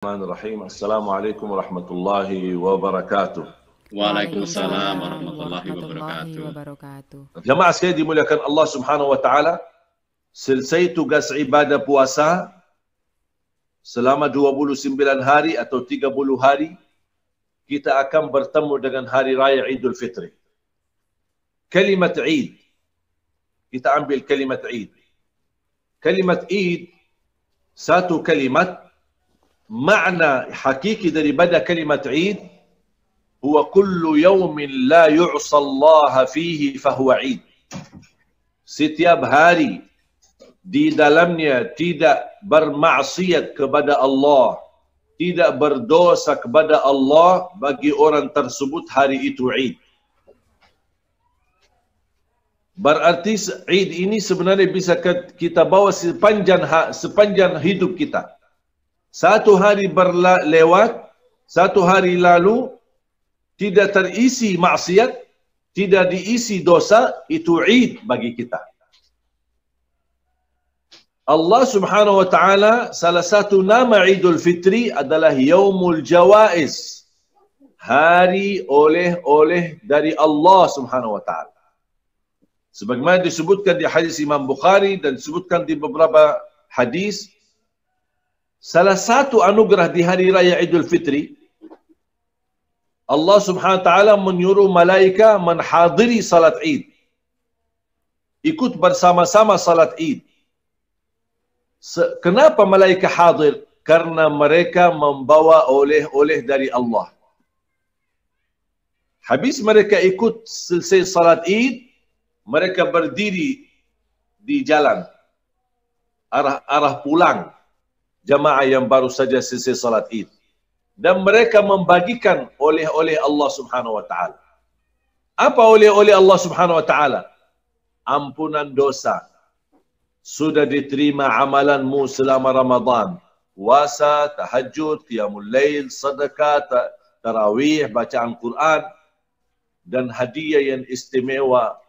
Bismillahirrahmanirrahim. Assalamualaikum warahmatullahi wabarakatuh. Waalaikumsalam warahmatullahi wabarakatuh. Jemaah sekalian dimuliakan Allah Subhanahu wa taala, selesai tugas ibadah puasa selama 29 hari atau 30 hari, kita akan bertemu dengan hari raya Idul Fitri. Kalimat Eid, kita ambil kalimat Eid. Kalimat Eid, satu kalimat, makna hakiki daripada kalimat Eid huwa kullu yawmin la yu'sa Allah fihi fahuwa Eid. Setiap hari di dalamnya tidak bermaksiat kepada Allah, tidak berdosa kepada Allah, bagi orang tersebut hari itu Eid. Berarti Eid ini sebenarnya bisa kita bawa sepanjang hidup kita. Satu hari berlewat, satu hari lalu, tidak terisi maksiat, tidak diisi dosa, itu Eid bagi kita. Allah Subhanahu wa taala, salah satu nama Idul Fitri adalah Yaumul Jawaiz, hari oleh-oleh dari Allah Subhanahu wa taala. Sebagaimana disebutkan di hadis Imam Bukhari dan disebutkan di beberapa hadis, salah satu anugerah di hari raya Idul Fitri, Allah Subhanahu wa taala menyuruh malaikat menghadiri salat Id. Ikut bersama-sama salat Id. Kenapa malaikat hadir? Karena mereka membawa oleh-oleh dari Allah. Habis mereka ikut selesai salat Id, mereka berdiri di jalan arah pulang jamaah yang baru saja selesai salat Id, dan mereka membagikan oleh-oleh Allah Subhanahu wa taala. Apa oleh-oleh Allah Subhanahu wa taala? Ampunan dosa. Sudah diterima amalanmu selama Ramadan. Puasa, tahajud, qiyamul lail, sedekah, tarawih, bacaan Quran, dan hadiah yang istimewa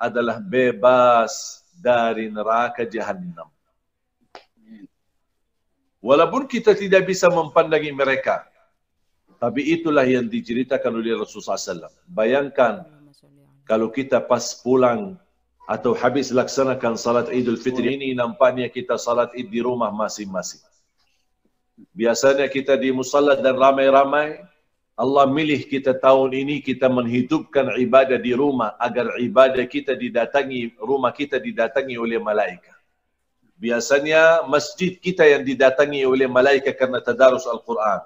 adalah bebas dari neraka Jahannam. Walaupun kita tidak bisa mempandangi mereka, tapi itulah yang diceritakan oleh Rasulullah SAW. Bayangkan kalau kita pas pulang atau habis laksanakan salat Idul Fitri ini, nampaknya kita salat Id di rumah masing-masing. Biasanya kita di musalla dan ramai-ramai. Allah milih kita tahun ini, kita menghidupkan ibadah di rumah agar ibadah kita didatangi, rumah kita didatangi oleh malaikat. Biasanya masjid kita yang didatangi oleh malaikat karena tadarus Al-Quran.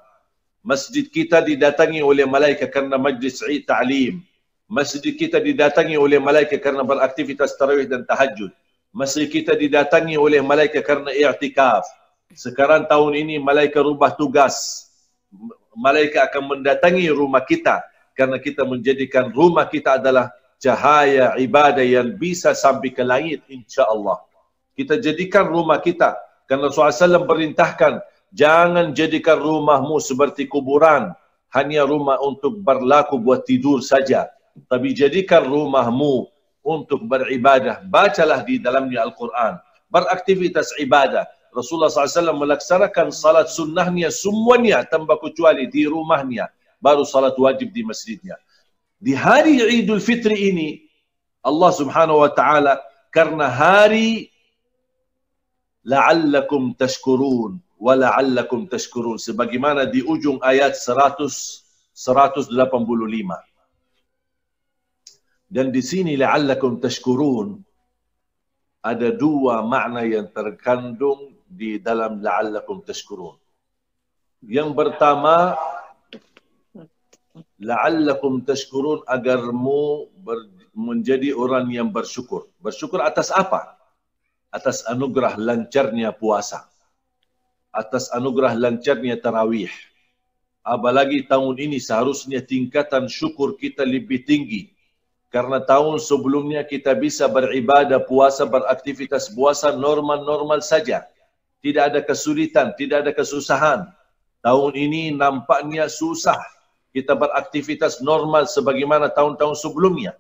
Masjid kita didatangi oleh malaikat karena majlis ta'lim. Masjid kita didatangi oleh malaikat karena beraktivitas tarawih dan tahajud. Masjid kita didatangi oleh malaikat karena i'tikaf. Sekarang tahun ini malaikat rubah tugas. Malaikat akan mendatangi rumah kita karena kita menjadikan rumah kita adalah cahaya ibadah yang bisa sampai ke langit, insya-Allah. Kita jadikan rumah kita, karena Rasulullah SAW perintahkan, jangan jadikan rumahmu seperti kuburan, hanya rumah untuk berlaku buat tidur saja, tapi jadikan rumahmu untuk beribadah. Bacalah di dalamnya Al-Quran, beraktivitas ibadah. Rasulullah SAW melaksanakan salat sunnahnya semuanya tanpa kecuali di rumahnya, baru salat wajib di masjidnya. Di hari Idul Fitri ini, Allah Subhanahu wa taala, karena hari la'allakum tashkurun wa la'allakum tashkurun, sebagaimana di ujung ayat 185. Dan di sini la'allakum tashkurun ada dua makna yang terkandung di dalam la'allakum tashkurun. Yang pertama, la'allakum tashkurun agarmu menjadi orang yang bersyukur. Bersyukur atas apa? Atas anugerah lancarnya puasa, atas anugerah lancarnya tarawih. Apalagi tahun ini seharusnya tingkatan syukur kita lebih tinggi, karena tahun sebelumnya kita bisa beribadah puasa, beraktivitas puasa normal-normal saja, tidak ada kesulitan, tidak ada kesusahan. Tahun ini nampaknya susah kita beraktivitas normal sebagaimana tahun-tahun sebelumnya,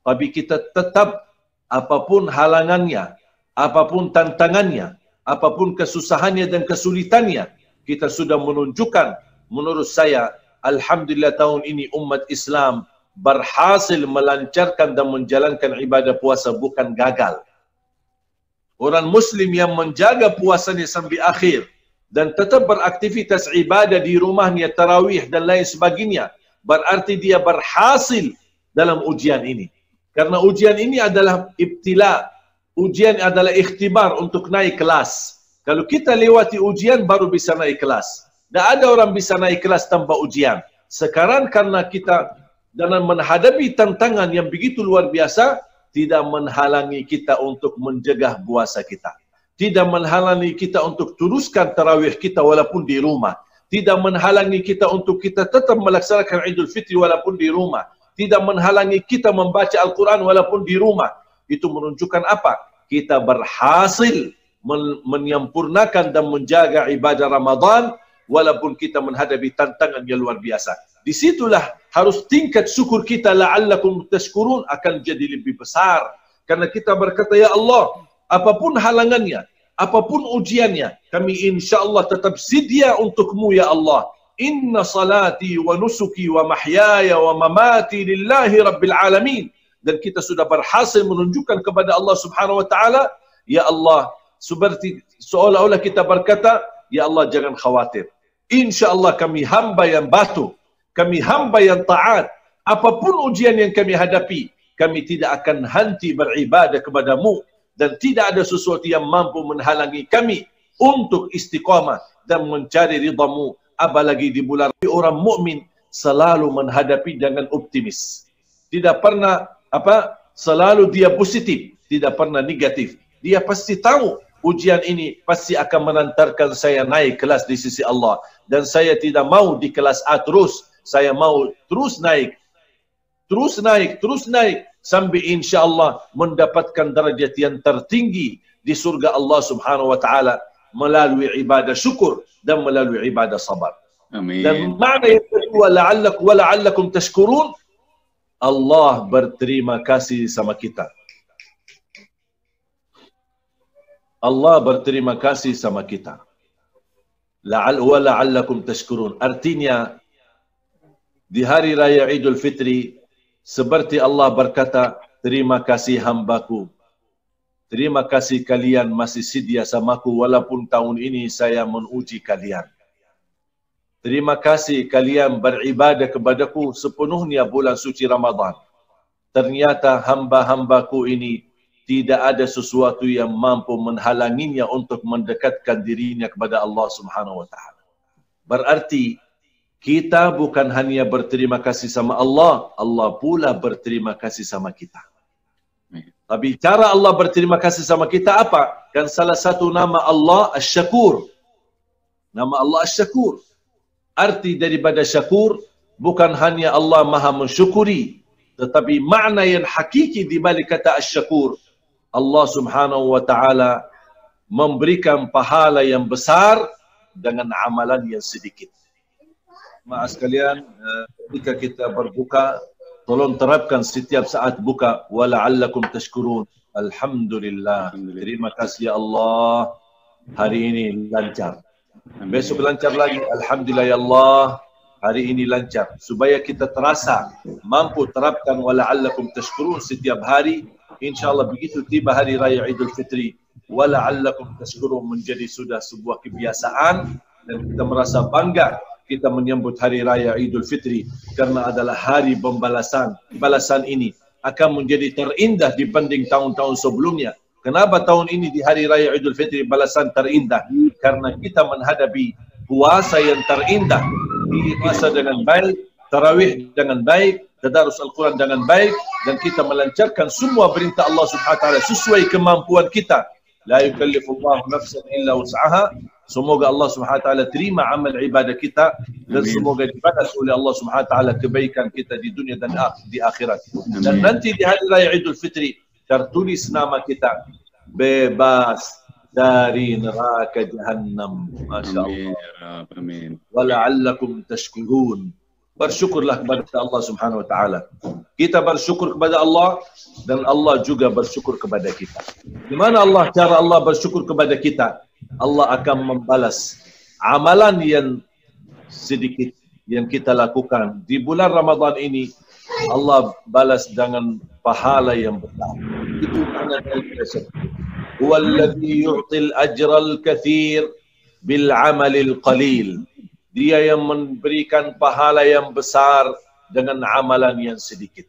tapi kita tetap, apapun halangannya, apapun tantangannya, apapun kesusahannya dan kesulitannya, kita sudah menunjukkan, menurut saya, alhamdulillah tahun ini umat Islam berhasil melancarkan dan menjalankan ibadah puasa, bukan gagal. Orang Muslim yang menjaga puasanya sampai akhir dan tetap beraktivitas ibadah di rumahnya, tarawih dan lain sebagainya, berarti dia berhasil dalam ujian ini. Karena ujian ini adalah ibtila, ujian adalah ikhtibar untuk naik kelas. Kalau kita lewati ujian baru bisa naik kelas. Tak ada orang bisa naik kelas tanpa ujian. Sekarang karena kita dalam menghadapi tantangan yang begitu luar biasa, tidak menghalangi kita untuk menjaga puasa kita. Tidak menghalangi kita untuk teruskan tarawih kita walaupun di rumah. Tidak menghalangi kita untuk kita tetap melaksanakan Idul Fitri walaupun di rumah. Tidak menghalangi kita membaca Al-Quran walaupun di rumah. Itu menunjukkan apa? Kita berhasil menyempurnakan dan menjaga ibadah Ramadan walaupun kita menghadapi tantangan yang luar biasa. Disitulah harus tingkat syukur kita la'allakum tashkurun akan jadi lebih besar. Karena kita berkata, ya Allah, apapun halangannya, apapun ujiannya, kami insyaAllah tetap sedia untukmu ya Allah. Inna salati wa nusuki wa mahyaya wa mamati lillahi rabbil alamin. Dan kita sudah berhasil menunjukkan kepada Allah subhanahu wa ta'ala, ya Allah, seperti seolah-olah kita berkata, ya Allah jangan khawatir. InsyaAllah kami hamba yang batu, kami hamba yang taat. Apapun ujian yang kami hadapi, kami tidak akan henti beribadah kepadamu. Dan tidak ada sesuatu yang mampu menghalangi kami untuk istiqamah dan mencari ridhamu. Apalagi di bulan orang mukmin selalu menghadapi dengan optimis. Tidak pernah selalu dia positif, tidak pernah negatif. Dia pasti tahu ujian ini pasti akan mengantarkan saya naik kelas di sisi Allah. Dan saya tidak mau di kelas A terus. Saya mau terus naik. Terus naik, terus naik. Sampai insyaAllah mendapatkan derajat yang tertinggi di surga Allah subhanahu wa ta'ala melalui ibadah syukur dan melalui ibadah sabar. Amin. Dan makna yang kedua, la'allakum tashkurun, Allah berterima kasih sama kita. Allah berterima kasih sama kita. La'allakum tashkurun. Artinya, di hari raya Idul Fitri, seperti Allah berkata, terima kasih hambaku. Terima kasih kalian masih sedia samaku walaupun tahun ini saya menguji kalian. Terima kasih kalian beribadah kepadaku sepenuhnya bulan suci Ramadan. Ternyata hamba-hambaku ini tidak ada sesuatu yang mampu menghalanginya untuk mendekatkan dirinya kepada Allah subhanahu wa ta'ala. Berarti, kita bukan hanya berterima kasih sama Allah, Allah pula berterima kasih sama kita. Tapi cara Allah berterima kasih sama kita apa? Kan salah satu nama Allah Asy-Syakur. Nama Allah Asy-Syakur. Arti daripada syakur bukan hanya Allah maha mensyukuri, tetapi makna yang hakiki di balik kata Asy-Syakur, Allah subhanahu wa ta'ala memberikan pahala yang besar dengan amalan yang sedikit. Maaf sekalian, ketika kita berbuka, tolong terapkan setiap saat buka. Wala'allakum tashkurun. Alhamdulillah. Terima kasih ya Allah. Hari ini lancar. Besok lancar lagi. Alhamdulillah ya Allah. Hari ini lancar. Supaya kita terasa mampu terapkan wala'allakum tashkurun setiap hari. InsyaAllah begitu tiba hari raya Idul Fitri, wala'allakum tashkurun menjadi sudah sebuah kebiasaan. Dan kita merasa bangga kita menyambut hari raya Idul Fitri karena adalah hari pembalasan. Balasan ini akan menjadi terindah dibanding tahun-tahun sebelumnya. Kenapa tahun ini di hari raya Idul Fitri balasan terindah? Karena kita menghadapi puasa yang terindah. Puasa dengan baik, tarawih dengan baik, tadarus Al-Quran dengan baik, dan kita melancarkan semua perintah Allah Subhanahu wa taala sesuai kemampuan kita. La yukallifullahu nafsan illa wus'aha. Semoga Allah Subhanahu wa taala terima amal ibadah kita dan semoga dibalas oleh Allah Subhanahu wa taala kebaikan kita di dunia dan di akhirat. Dan nanti di hari raya Idul Fitri tertulis nama kita bebas dari neraka Jahannam. Masya-Allah. Amin. Wala'allakum tashkurun. Bersyukurlah kepada Allah Subhanahu wa taala. Kita bersyukur kepada Allah dan Allah juga bersyukur kepada kita. Di mana cara Allah bersyukur kepada kita? Allah akan membalas amalan yang sedikit yang kita lakukan di bulan Ramadan ini, Allah balas dengan pahala yang besar. Itu makna daripada syukur. Huwallazi yu'til ajral katsir bil amalil qalil. Dia yang memberikan pahala yang besar dengan amalan yang sedikit.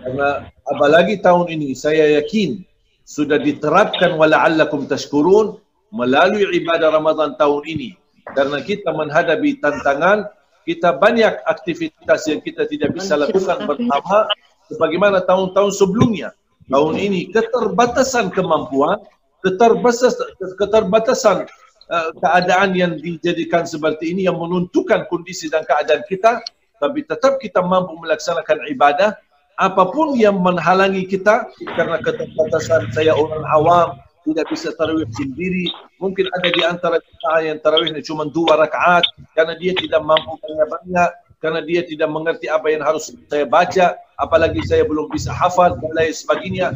Karena apalagi tahun ini saya yakin sudah diterapkan wala'allakum tashkurun melalui ibadah Ramadan tahun ini. Karena kita menghadapi tantangan, kita banyak aktivitas yang kita tidak bisa lakukan bersama sebagaimana tahun-tahun sebelumnya. Tahun ini keterbatasan kemampuan, keterbatasan keadaan yang dijadikan seperti ini yang menentukan kondisi dan keadaan kita, tapi tetap kita mampu melaksanakan ibadah apapun yang menghalangi kita karena keterbatasan. Saya orang awam, tidak bisa tarawih sendiri. Mungkin ada di antara kita yang tarawihnya cuma 2 rakaat karena dia tidak mampu banyak-banyak, karena dia tidak mengerti apa yang harus saya baca, apalagi saya belum bisa hafal dan lain sebagainya.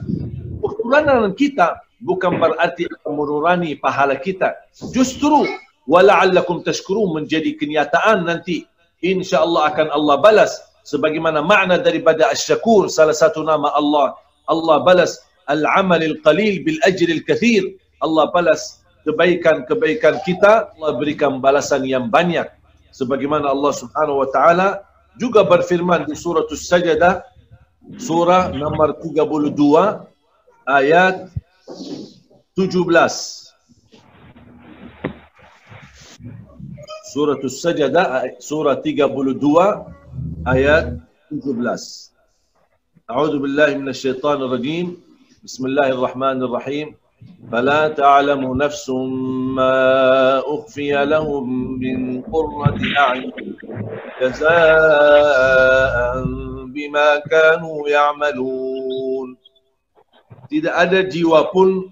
Kekurangan kita bukan berarti mengurangi pahala kita. Justru wala'allakum tashkurun menjadi kenyataan nanti. InsyaAllah akan Allah balas. Sebagaimana makna daripada asy-syakur, salah satu nama Allah. Allah balas al-amalil qalil bil ajril katsir. Allah balas kebaikan-kebaikan kita, Allah berikan balasan yang banyak. Sebagaimana Allah Subhanahu wa taala juga berfirman di surah As-Sajdah, surah nomor 32 ayat 17. Surah As-Sajdah surah 32 ayat 17. A'udzu billahi minasyaitonir rajim. Bismillahirrahmanirrahim. فلا تعلم نفس ما أخفي لهم من قرة أعين جزاء بما كانوا يعملون. Tidak ada jiwa pun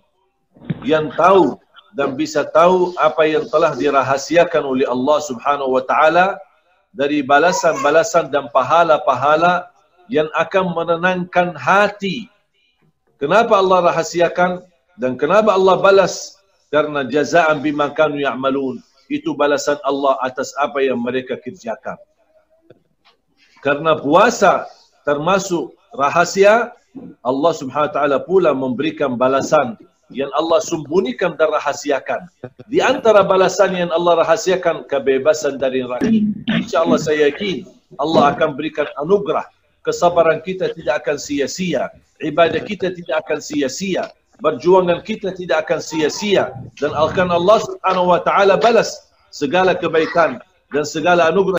yang tahu dan bisa tahu apa yang telah dirahasiakan oleh Allah Subhanahu wa taala dari balasan-balasan dan pahala-pahala yang akan menenangkan hati. Kenapa Allah rahasiakan dan kenapa Allah balas? Karena jazaan bima kanu ya'malun. Itu balasan Allah atas apa yang mereka kerjakan. Karena puasa termasuk rahasia, Allah Subhanahu wa taala pula memberikan balasan yang Allah sembunyikan dan rahasiakan. Di antara balasan yang Allah rahasiakan, kebebasan dari neraka. InsyaAllah saya yakin Allah akan berikan anugerah. Kesabaran kita tidak akan sia-sia, ibadah kita tidak akan sia-sia, perjuangan kita tidak akan sia-sia, dan akan Allah Subhanahu wa taala balas segala kebaikan dan segala anugerah